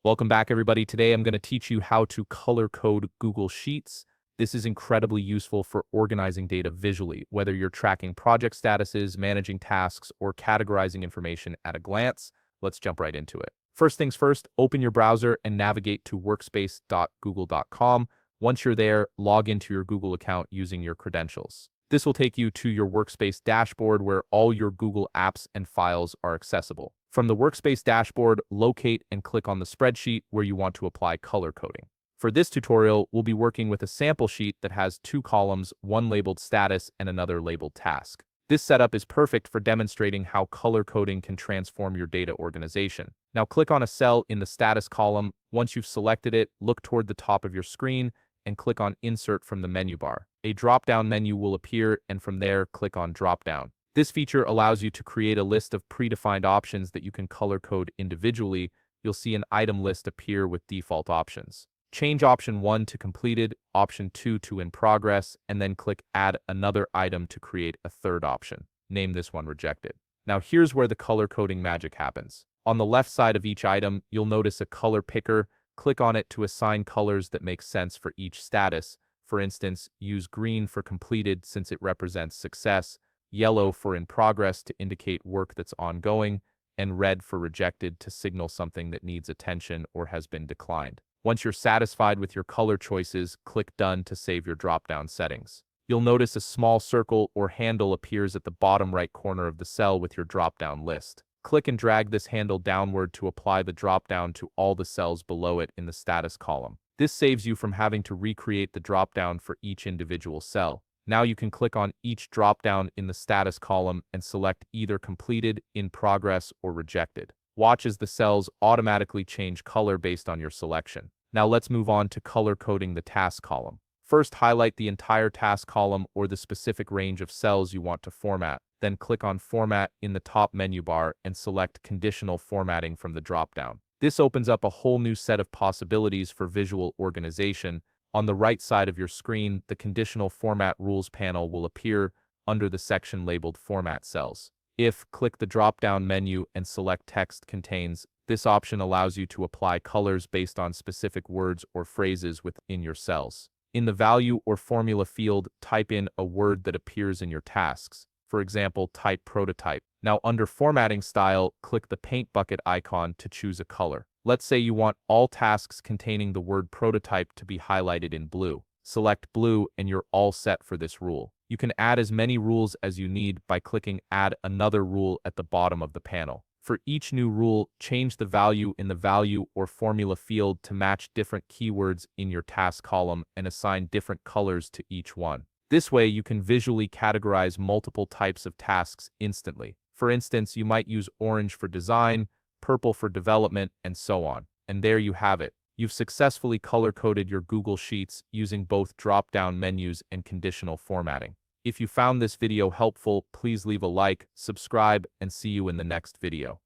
Welcome back, everybody. Today I'm going to teach you how to color code Google Sheets. This is incredibly useful for organizing data visually, whether you're tracking project statuses, managing tasks, or categorizing information at a glance. Let's jump right into it. First things first, open your browser and navigate to workspace.google.com. Once you're there, log into your Google account using your credentials. This will take you to your Workspace dashboard where all your Google apps and files are accessible. From the Workspace dashboard, locate and click on the spreadsheet where you want to apply color coding. For this tutorial, we'll be working with a sample sheet that has two columns, one labeled status and another labeled task. This setup is perfect for demonstrating how color coding can transform your data organization. Now click on a cell in the status column. Once you've selected it, look toward the top of your screen and click on Insert from the menu bar. A drop-down menu will appear, and from there, click on Drop-down. This feature allows you to create a list of predefined options that you can color code individually. You'll see an item list appear with default options. Change option 1 to completed, option 2 to in progress, and then click Add another item to create a third option. Name this one Rejected. Now here's where the color coding magic happens. On the left side of each item, you'll notice a color picker. Click on it to assign colors that make sense for each status. For instance, use green for completed since it represents success, yellow for in progress to indicate work that's ongoing, and red for rejected to signal something that needs attention or has been declined. Once you're satisfied with your color choices, click Done to save your drop-down settings. You'll notice a small circle or handle appears at the bottom right corner of the cell with your drop-down list. Click and drag this handle downward to apply the drop-down to all the cells below it in the status column. This saves you from having to recreate the drop-down for each individual cell. Now you can click on each drop-down in the status column and select either completed, in progress, or rejected. Watch as the cells automatically change color based on your selection. Now let's move on to color coding the task column. First, highlight the entire task column or the specific range of cells you want to format. Then click on Format in the top menu bar and select Conditional Formatting from the drop-down. This opens up a whole new set of possibilities for visual organization. On the right side of your screen, the Conditional Format Rules panel will appear under the section labeled Format Cells. Click the drop-down menu and select Text Contains. This option allows you to apply colors based on specific words or phrases within your cells. In the Value or Formula field, type in a word that appears in your tasks. For example, type prototype. Now under Formatting Style, click the paint bucket icon to choose a color. Let's say you want all tasks containing the word prototype to be highlighted in blue. Select blue and you're all set for this rule. You can add as many rules as you need by clicking Add another rule at the bottom of the panel. For each new rule, change the value in the Value or Formula field to match different keywords in your task column and assign different colors to each one. This way, you can visually categorize multiple types of tasks instantly. For instance, you might use orange for design, purple for development, and so on. And there you have it. You've successfully color-coded your Google Sheets using both drop-down menus and conditional formatting. If you found this video helpful, please leave a like, subscribe, and see you in the next video.